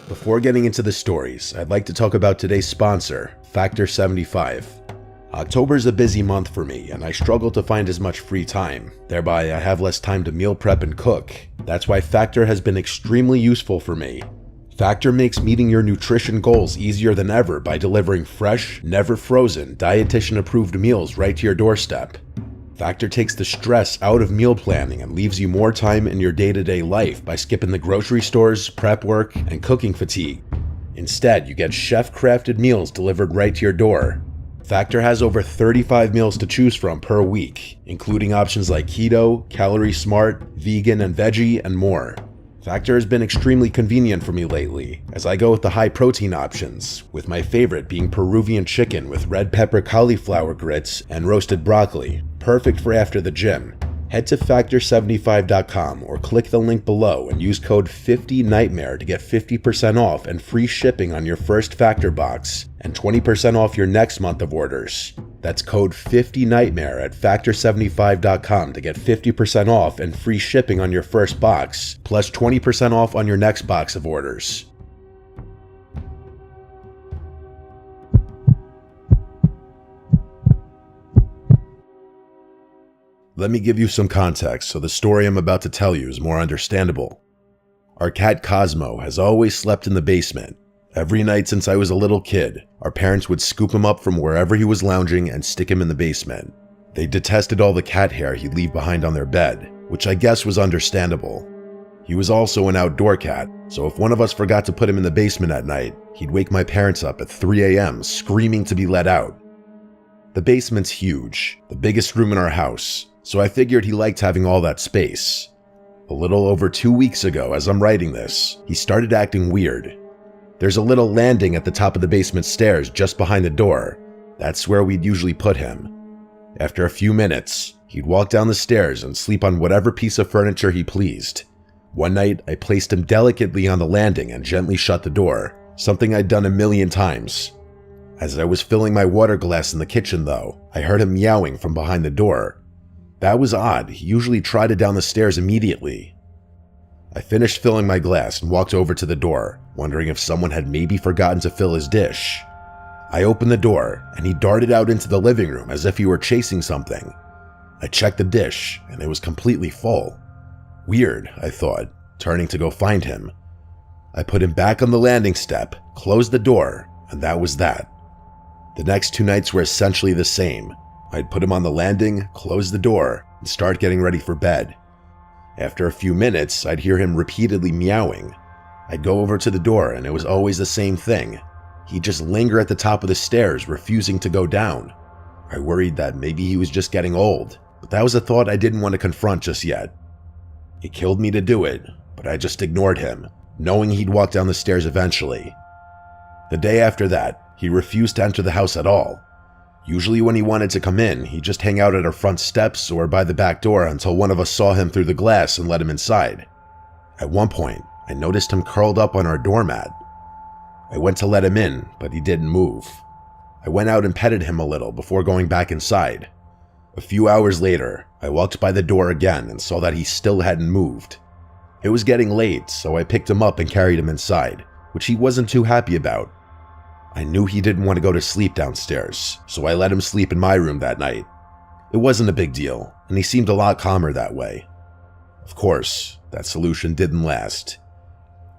Before getting into the stories, I'd like to talk about today's sponsor, Factor 75. October is a busy month for me, and I struggle to find as much free time. Thereby, I have less time to meal prep and cook. That's why Factor has been extremely useful for me. Factor makes meeting your nutrition goals easier than ever by delivering fresh, never frozen, dietitian-approved meals right to your doorstep. Factor takes the stress out of meal planning and leaves you more time in your day-to-day life by skipping the grocery stores, prep work, and cooking fatigue. Instead, you get chef-crafted meals delivered right to your door. Factor has over 35 meals to choose from per week, including options like keto, calorie smart, vegan and veggie, and more. Factor has been extremely convenient for me lately, as I go with the high protein options, with my favorite being Peruvian chicken with red pepper cauliflower grits and roasted broccoli, perfect for after the gym. Head to factor75.com or click the link below and use code 50nightmare to get 50% off and free shipping on your first Factor box and 20% off your next month of orders. That's code 50nightmare at factor75.com to get 50% off and free shipping on your first box, plus 20% off on your next box of orders. Let me give you some context so the story I'm about to tell you is more understandable. Our cat Cosmo has always slept in the basement. Every night since I was a little kid, our parents would scoop him up from wherever he was lounging and stick him in the basement. They detested all the cat hair he'd leave behind on their bed, which I guess was understandable. He was also an outdoor cat, so if one of us forgot to put him in the basement at night, he'd wake my parents up at 3 a.m. screaming to be let out. The basement's huge, the biggest room in our house, so I figured he liked having all that space. A little over 2 weeks ago, as I'm writing this, he started acting weird. There's a little landing at the top of the basement stairs just behind the door. That's where we'd usually put him. After a few minutes, he'd walk down the stairs and sleep on whatever piece of furniture he pleased. One night, I placed him delicately on the landing and gently shut the door, something I'd done a million times. As I was filling my water glass in the kitchen though, I heard him meowing from behind the door. That was odd. He usually trotted down the stairs immediately. I finished filling my glass and walked over to the door, wondering if someone had maybe forgotten to fill his dish. I opened the door, and he darted out into the living room as if he were chasing something. I checked the dish, and it was completely full. Weird, I thought, turning to go find him. I put him back on the landing step, closed the door, and that was that. The next 2 nights were essentially the same. I'd put him on the landing, close the door, and start getting ready for bed. After a few minutes, I'd hear him repeatedly meowing. I'd go over to the door and it was always the same thing. He'd just linger at the top of the stairs, refusing to go down. I worried that maybe he was just getting old, but that was a thought I didn't want to confront just yet. It killed me to do it, but I just ignored him, knowing he'd walk down the stairs eventually. The day after that, he refused to enter the house at all. Usually when he wanted to come in, he'd just hang out at our front steps or by the back door until one of us saw him through the glass and let him inside. At one point, I noticed him curled up on our doormat. I went to let him in, but he didn't move. I went out and petted him a little before going back inside. A few hours later, I walked by the door again and saw that he still hadn't moved. It was getting late, so I picked him up and carried him inside, which he wasn't too happy about. I knew he didn't want to go to sleep downstairs, so I let him sleep in my room that night. It wasn't a big deal, and he seemed a lot calmer that way. Of course, that solution didn't last.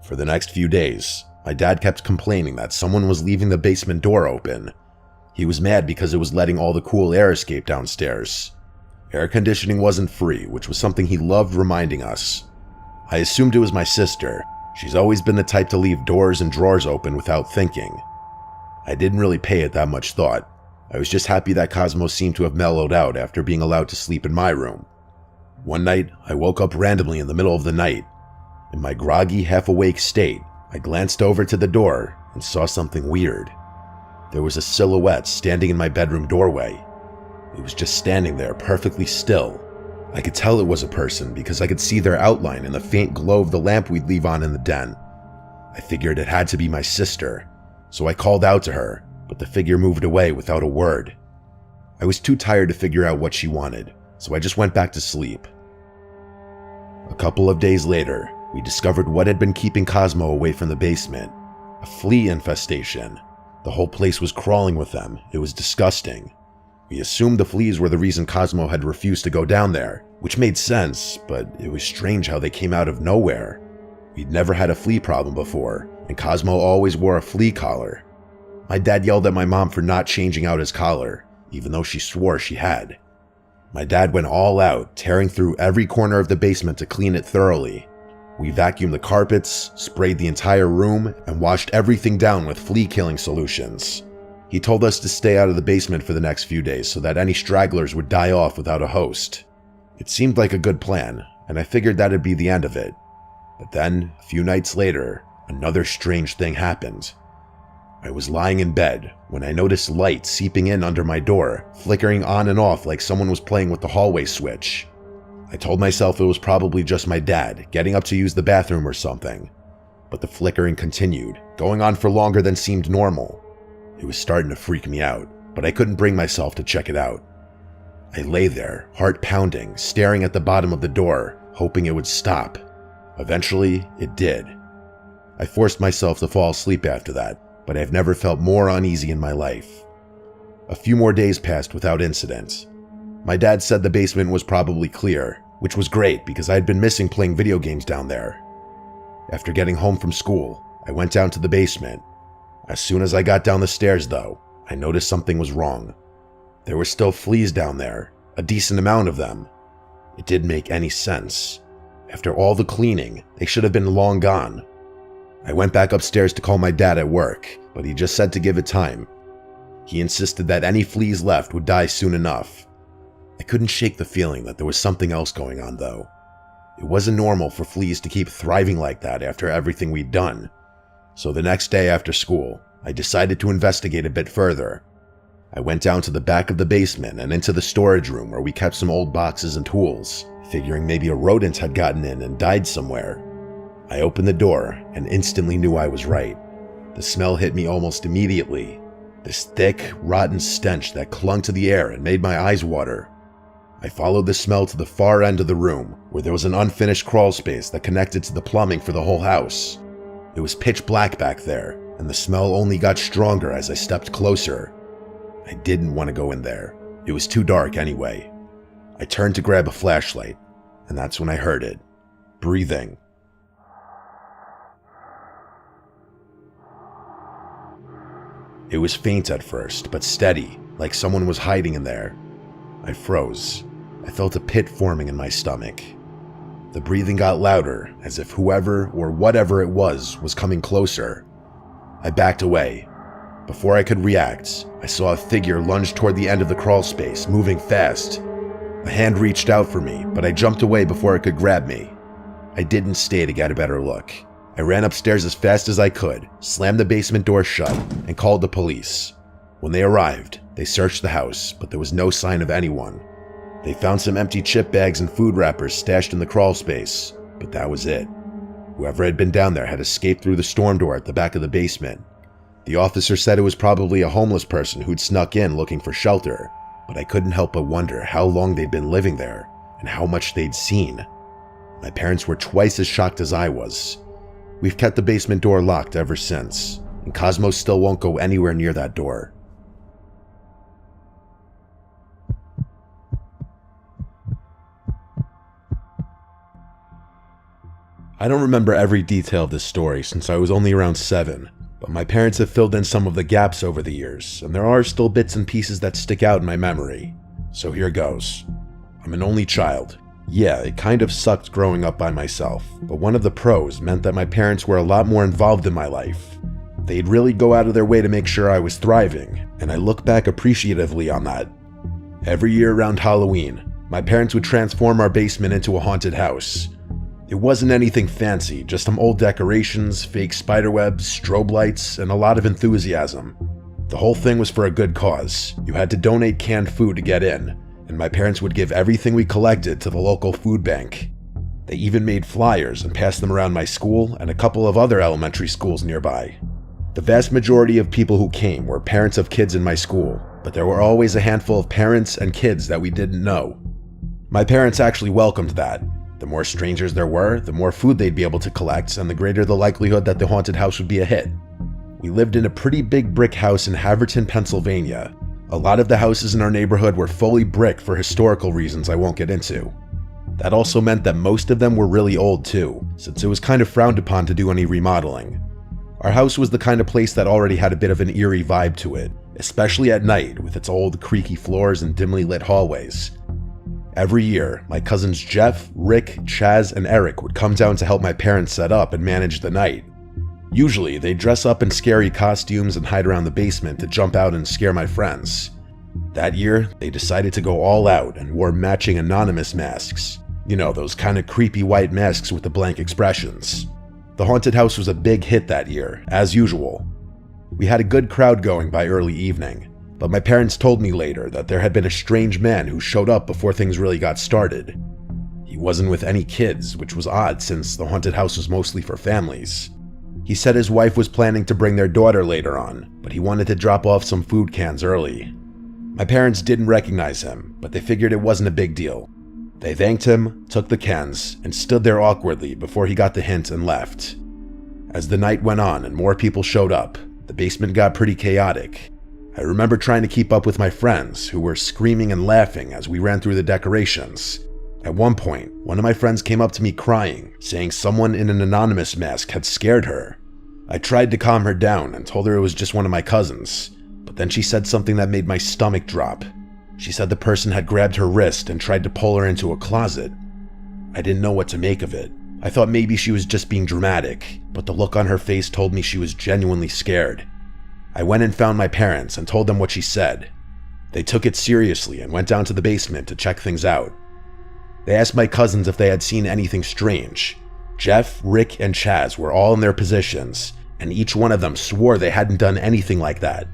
For the next few days, my dad kept complaining that someone was leaving the basement door open. He was mad because it was letting all the cool air escape downstairs. Air conditioning wasn't free, which was something he loved reminding us. I assumed it was my sister. She's always been the type to leave doors and drawers open without thinking. I didn't really pay it that much thought. I was just happy that Cosmo seemed to have mellowed out after being allowed to sleep in my room. One night, I woke up randomly in the middle of the night. In my groggy, half-awake state, I glanced over to the door and saw something weird. There was a silhouette standing in my bedroom doorway. It was just standing there, perfectly still. I could tell it was a person because I could see their outline in the faint glow of the lamp we'd leave on in the den. I figured it had to be my sister, so I called out to her, but the figure moved away without a word. I was too tired to figure out what she wanted, so I just went back to sleep. A couple of days later, we discovered what had been keeping Cosmo away from the basement. A flea infestation. The whole place was crawling with them. It was disgusting. We assumed the fleas were the reason Cosmo had refused to go down there, which made sense, but it was strange how they came out of nowhere. We'd never had a flea problem before, and Cosmo always wore a flea collar. My dad yelled at my mom for not changing out his collar, even though she swore she had. My dad went all out, tearing through every corner of the basement to clean it thoroughly. We vacuumed the carpets, sprayed the entire room, and washed everything down with flea-killing solutions. He told us to stay out of the basement for the next few days so that any stragglers would die off without a host. It seemed like a good plan, and I figured that'd be the end of it. But then, a few nights later, another strange thing happened. I was lying in bed when I noticed light seeping in under my door, flickering on and off like someone was playing with the hallway switch. I told myself it was probably just my dad getting up to use the bathroom or something. But the flickering continued, going on for longer than seemed normal. It was starting to freak me out, but I couldn't bring myself to check it out. I lay there, heart pounding, staring at the bottom of the door, hoping it would stop. Eventually, it did. I forced myself to fall asleep after that, but I've never felt more uneasy in my life. A few more days passed without incident. My dad said the basement was probably clear, which was great because I had been missing playing video games down there. After getting home from school, I went down to the basement. As soon as I got down the stairs, though, I noticed something was wrong. There were still fleas down there, a decent amount of them. It didn't make any sense. After all the cleaning, they should have been long gone. I went back upstairs to call my dad at work, but he just said to give it time. He insisted that any fleas left would die soon enough. I couldn't shake the feeling that there was something else going on, though. It wasn't normal for fleas to keep thriving like that after everything we'd done. So the next day after school, I decided to investigate a bit further. I went down to the back of the basement and into the storage room where we kept some old boxes and tools, figuring maybe a rodent had gotten in and died somewhere. I opened the door and instantly knew I was right. The smell hit me almost immediately. This thick, rotten stench that clung to the air and made my eyes water. I followed the smell to the far end of the room, where there was an unfinished crawl space that connected to the plumbing for the whole house. It was pitch black back there, and the smell only got stronger as I stepped closer. I didn't want to go in there. It was too dark anyway. I turned to grab a flashlight, and that's when I heard it. Breathing. It was faint at first, but steady, like someone was hiding in there. I froze. I felt a pit forming in my stomach. The breathing got louder, as if whoever or whatever it was coming closer. I backed away. Before I could react, I saw a figure lunge toward the end of the crawl space, moving fast. A hand reached out for me, but I jumped away before it could grab me. I didn't stay to get a better look. I ran upstairs as fast as I could, slammed the basement door shut, and called the police. When they arrived, they searched the house, but there was no sign of anyone. They found some empty chip bags and food wrappers stashed in the crawl space, but that was it. Whoever had been down there had escaped through the storm door at the back of the basement. The officer said it was probably a homeless person who'd snuck in looking for shelter, but I couldn't help but wonder how long they'd been living there and how much they'd seen. My parents were twice as shocked as I was. We've kept the basement door locked ever since, and Cosmo still won't go anywhere near that door. I don't remember every detail of this story since I was only around 7, but my parents have filled in some of the gaps over the years, and there are still bits and pieces that stick out in my memory. So here goes. I'm an only child. Yeah, it kind of sucked growing up by myself, but one of the pros meant that my parents were a lot more involved in my life. They'd really go out of their way to make sure I was thriving, and I look back appreciatively on that. Every year around Halloween, my parents would transform our basement into a haunted house. It wasn't anything fancy, just some old decorations, fake spiderwebs, strobe lights, and a lot of enthusiasm. The whole thing was for a good cause. You had to donate canned food to get in, and my parents would give everything we collected to the local food bank. They even made flyers and passed them around my school and a couple of other elementary schools nearby. The vast majority of people who came were parents of kids in my school, but there were always a handful of parents and kids that we didn't know. My parents actually welcomed that. The more strangers there were, the more food they'd be able to collect, and the greater the likelihood that the haunted house would be a hit. We lived in a pretty big brick house in Haverton, Pennsylvania. A lot of the houses in our neighborhood were fully brick for historical reasons I won't get into. That also meant that most of them were really old too, since it was kind of frowned upon to do any remodeling. Our house was the kind of place that already had a bit of an eerie vibe to it, especially at night with its old creaky floors and dimly lit hallways. Every year, my cousins Jeff, Rick, Chaz, and Eric would come down to help my parents set up and manage the night. Usually, they'd dress up in scary costumes and hide around the basement to jump out and scare my friends. That year, they decided to go all out and wore matching anonymous masks. You know, those kind of creepy white masks with the blank expressions. The haunted house was a big hit that year, as usual. We had a good crowd going by early evening, but my parents told me later that there had been a strange man who showed up before things really got started. He wasn't with any kids, which was odd since the haunted house was mostly for families. He said his wife was planning to bring their daughter later on, but he wanted to drop off some food cans early. My parents didn't recognize him, but they figured it wasn't a big deal. They thanked him, took the cans, and stood there awkwardly before he got the hint and left. As the night went on and more people showed up, the basement got pretty chaotic. I remember trying to keep up with my friends, who were screaming and laughing as we ran through the decorations. At one point, one of my friends came up to me crying, saying someone in an anonymous mask had scared her. I tried to calm her down and told her it was just one of my cousins, but then she said something that made my stomach drop. She said the person had grabbed her wrist and tried to pull her into a closet. I didn't know what to make of it. I thought maybe she was just being dramatic, but the look on her face told me she was genuinely scared. I went and found my parents and told them what she said. They took it seriously and went down to the basement to check things out. They asked my cousins if they had seen anything strange. Jeff, Rick, and Chaz were all in their positions, and each one of them swore they hadn't done anything like that.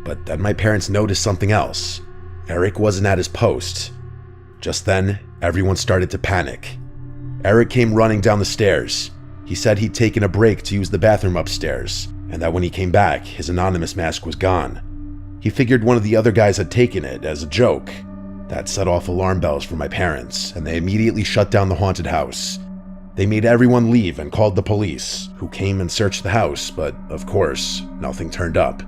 But then my parents noticed something else. Eric wasn't at his post. Just then, everyone started to panic. Eric came running down the stairs. He said he'd taken a break to use the bathroom upstairs, and that when he came back, his anonymous mask was gone. He figured one of the other guys had taken it as a joke. That set off alarm bells for my parents, and they immediately shut down the haunted house. They made everyone leave and called the police, who came and searched the house, but of course, nothing turned up.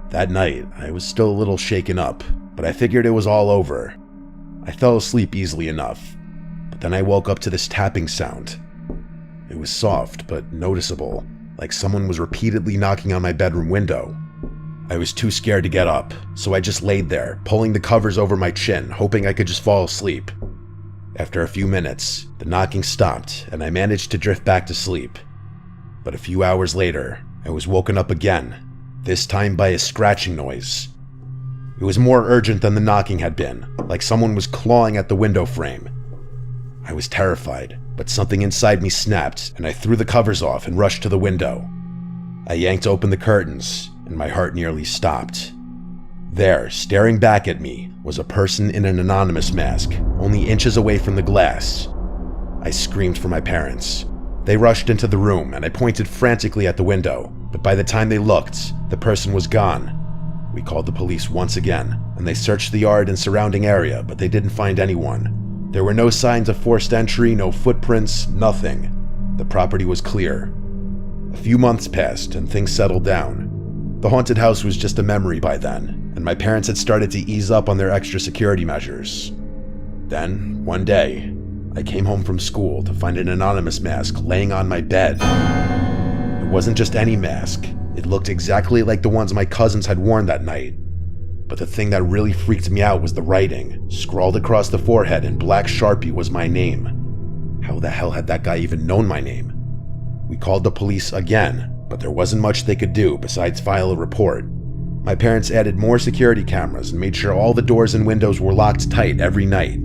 That night, I was still a little shaken up, but I figured it was all over. I fell asleep easily enough, but then I woke up to this tapping sound. It was soft but noticeable, like someone was repeatedly knocking on my bedroom window. I was too scared to get up, so I just laid there, pulling the covers over my chin, hoping I could just fall asleep. After a few minutes, the knocking stopped and I managed to drift back to sleep. But a few hours later, I was woken up again, this time by a scratching noise. It was more urgent than the knocking had been, like someone was clawing at the window frame. I was terrified, but something inside me snapped and I threw the covers off and rushed to the window. I yanked open the curtains and my heart nearly stopped. There, staring back at me, was a person in an anonymous mask, only inches away from the glass. I screamed for my parents. They rushed into the room and I pointed frantically at the window, but by the time they looked, the person was gone. We called the police once again, and they searched the yard and surrounding area, but they didn't find anyone. There were no signs of forced entry, no footprints, nothing. The property was clear. A few months passed and things settled down. The haunted house was just a memory by then, and my parents had started to ease up on their extra security measures. Then, one day, I came home from school to find an anonymous mask laying on my bed. It wasn't just any mask. It looked exactly like the ones my cousins had worn that night. But the thing that really freaked me out was the writing. Scrawled across the forehead in black Sharpie was my name. How the hell had that guy even known my name? We called the police again, but there wasn't much they could do besides file a report. My parents added more security cameras and made sure all the doors and windows were locked tight every night.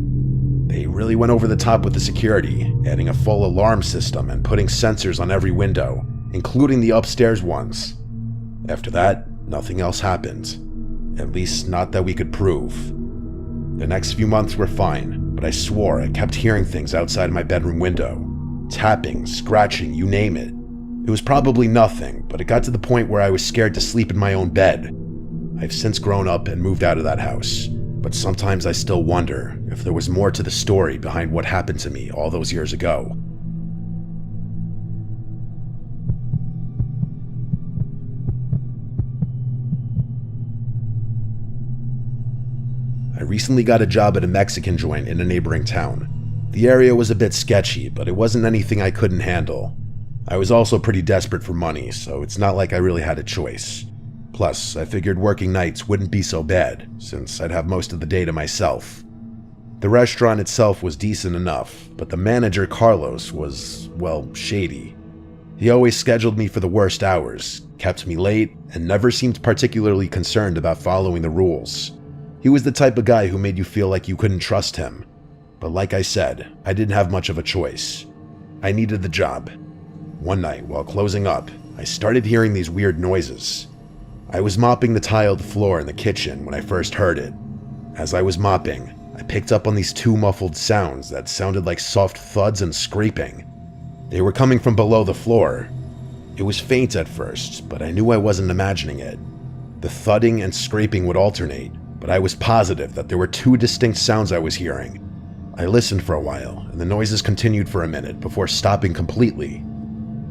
They really went over the top with the security, adding a full alarm system and putting sensors on every window, including the upstairs ones. After that, nothing else happened. At least not that we could prove. The next few months were fine, but I swore I kept hearing things outside my bedroom window. Tapping, scratching, you name it. It was probably nothing, but it got to the point where I was scared to sleep in my own bed. I've since grown up and moved out of that house, but sometimes I still wonder if there was more to the story behind what happened to me all those years ago. I recently got a job at a Mexican joint in a neighboring town. The area was a bit sketchy, but it wasn't anything I couldn't handle. I was also pretty desperate for money, so it's not like I really had a choice. Plus, I figured working nights wouldn't be so bad, since I'd have most of the day to myself. The restaurant itself was decent enough, but the manager, Carlos, was, well, shady. He always scheduled me for the worst hours, kept me late, and never seemed particularly concerned about following the rules. He was the type of guy who made you feel like you couldn't trust him. But like I said, I didn't have much of a choice. I needed the job. One night, while closing up, I started hearing these weird noises. I was mopping the tiled floor in the kitchen when I first heard it. As I was mopping, I picked up on these two muffled sounds that sounded like soft thuds and scraping. They were coming from below the floor. It was faint at first, but I knew I wasn't imagining it. The thudding and scraping would alternate, but I was positive that there were two distinct sounds I was hearing. I listened for a while, and the noises continued for a minute before stopping completely.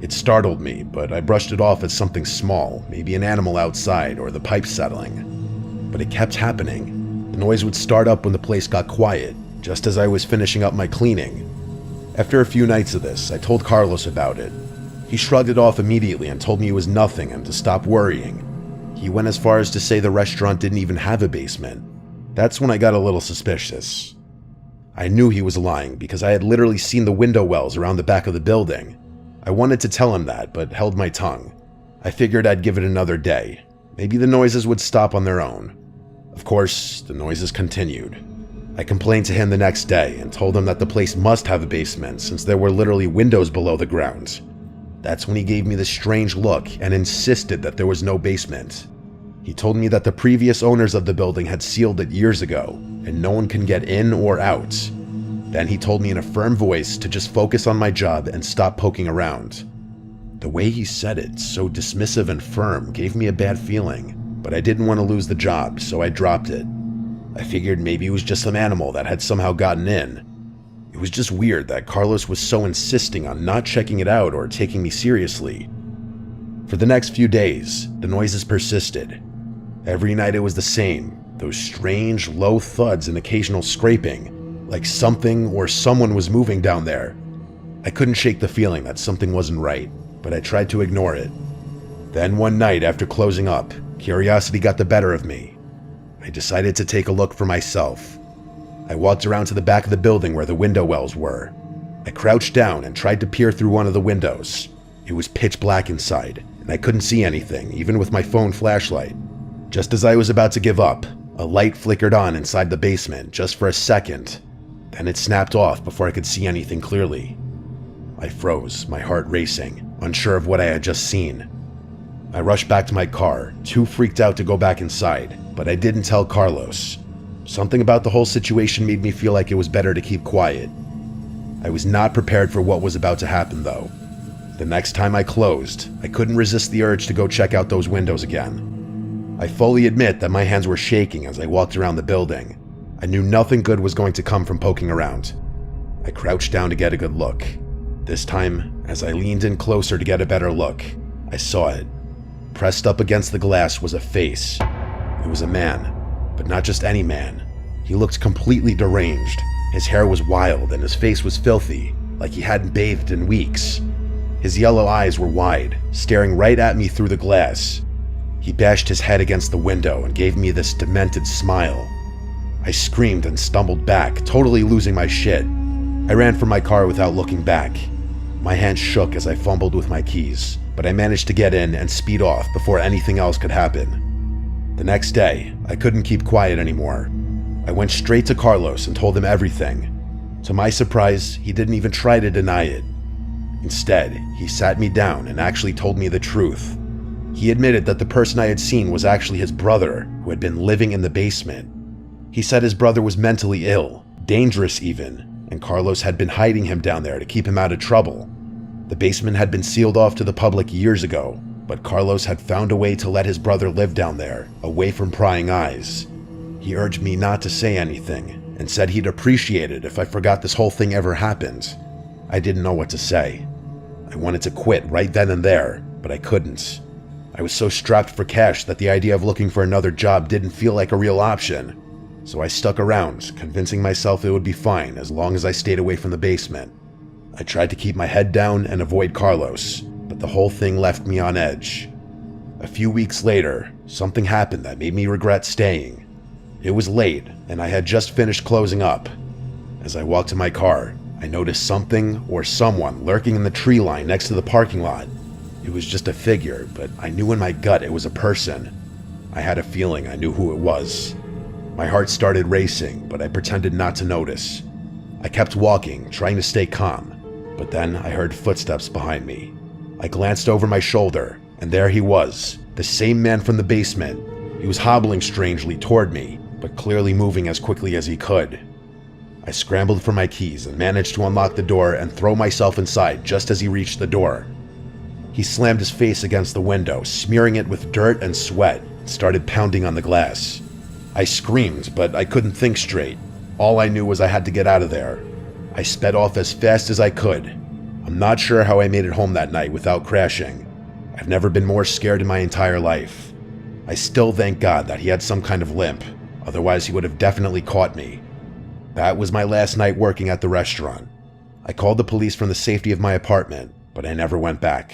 It startled me, but I brushed it off as something small, maybe an animal outside or the pipes settling. But it kept happening. The noise would start up when the place got quiet, just as I was finishing up my cleaning. After a few nights of this, I told Carlos about it. He shrugged it off immediately and told me it was nothing and to stop worrying. He went as far as to say the restaurant didn't even have a basement. That's when I got a little suspicious. I knew he was lying because I had literally seen the window wells around the back of the building. I wanted to tell him that, but held my tongue. I figured I'd give it another day. Maybe the noises would stop on their own. Of course, the noises continued. I complained to him the next day and told him that the place must have a basement since there were literally windows below the ground. That's when he gave me this strange look and insisted that there was no basement. He told me that the previous owners of the building had sealed it years ago, and no one can get in or out. Then he told me in a firm voice to just focus on my job and stop poking around. The way he said it, so dismissive and firm, gave me a bad feeling, but I didn't want to lose the job, so I dropped it. I figured maybe it was just some animal that had somehow gotten in. It was just weird that Carlos was so insisting on not checking it out or taking me seriously. For the next few days, the noises persisted. Every night it was the same, those strange, low thuds and occasional scraping, like something or someone was moving down there. I couldn't shake the feeling that something wasn't right, but I tried to ignore it. Then one night after closing up, curiosity got the better of me. I decided to take a look for myself. I walked around to the back of the building where the window wells were. I crouched down and tried to peer through one of the windows. It was pitch black inside, and I couldn't see anything, even with my phone flashlight. Just as I was about to give up, a light flickered on inside the basement just for a second. Then it snapped off before I could see anything clearly. I froze, my heart racing, unsure of what I had just seen. I rushed back to my car, too freaked out to go back inside, but I didn't tell Carlos. Something about the whole situation made me feel like it was better to keep quiet. I was not prepared for what was about to happen, though. The next time I closed, I couldn't resist the urge to go check out those windows again. I fully admit that my hands were shaking as I walked around the building. I knew nothing good was going to come from poking around. I crouched down to get a good look. This time, as I leaned in closer to get a better look, I saw it. Pressed up against the glass was a face. It was a man, but not just any man. He looked completely deranged. His hair was wild and his face was filthy, like he hadn't bathed in weeks. His yellow eyes were wide, staring right at me through the glass. He bashed his head against the window and gave me this demented smile. I screamed and stumbled back, totally losing my shit. I ran for my car without looking back. My hands shook as I fumbled with my keys, but I managed to get in and speed off before anything else could happen. The next day, I couldn't keep quiet anymore. I went straight to Carlos and told him everything. To my surprise, he didn't even try to deny it. Instead, he sat me down and actually told me the truth. He admitted that the person I had seen was actually his brother, who had been living in the basement. He said his brother was mentally ill, dangerous even, and Carlos had been hiding him down there to keep him out of trouble. The basement had been sealed off to the public years ago, but Carlos had found a way to let his brother live down there, away from prying eyes. He urged me not to say anything, and said he'd appreciate it if I forgot this whole thing ever happened. I didn't know what to say. I wanted to quit right then and there, but I couldn't. I was so strapped for cash that the idea of looking for another job didn't feel like a real option. so I stuck around, convincing myself it would be fine as long as I stayed away from the basement. I tried to keep my head down and avoid Carlos, but the whole thing left me on edge. A few weeks later, something happened that made me regret staying. It was late, and I had just finished closing up. As I walked to my car, I noticed something or someone lurking in the tree line next to the parking lot. It was just a figure, but I knew in my gut it was a person. I had a feeling I knew who it was. My heart started racing, but I pretended not to notice. I kept walking, trying to stay calm, but then I heard footsteps behind me. I glanced over my shoulder, and there he was, the same man from the basement. He was hobbling strangely toward me, but clearly moving as quickly as he could. I scrambled for my keys and managed to unlock the door and throw myself inside just as he reached the door. He slammed his face against the window, smearing it with dirt and sweat, and started pounding on the glass. I screamed, but I couldn't think straight. All I knew was I had to get out of there. I sped off as fast as I could. I'm not sure how I made it home that night without crashing. I've never been more scared in my entire life. I still thank God that he had some kind of limp, otherwise he would have definitely caught me. That was my last night working at the restaurant. I called the police from the safety of my apartment, but I never went back.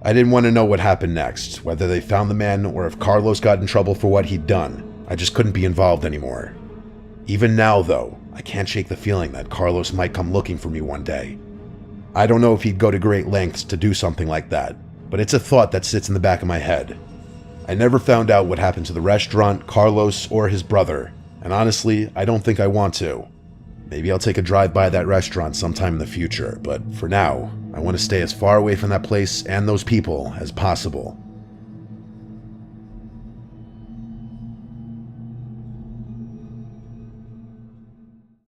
I didn't want to know what happened next, whether they found the man or if Carlos got in trouble for what he'd done. I just couldn't be involved anymore. Even now, though, I can't shake the feeling that Carlos might come looking for me one day. I don't know if he'd go to great lengths to do something like that, but it's a thought that sits in the back of my head. I never found out what happened to the restaurant, Carlos, or his brother, and honestly, I don't think I want to. Maybe I'll take a drive by that restaurant sometime in the future, but for now, I want to stay as far away from that place and those people as possible.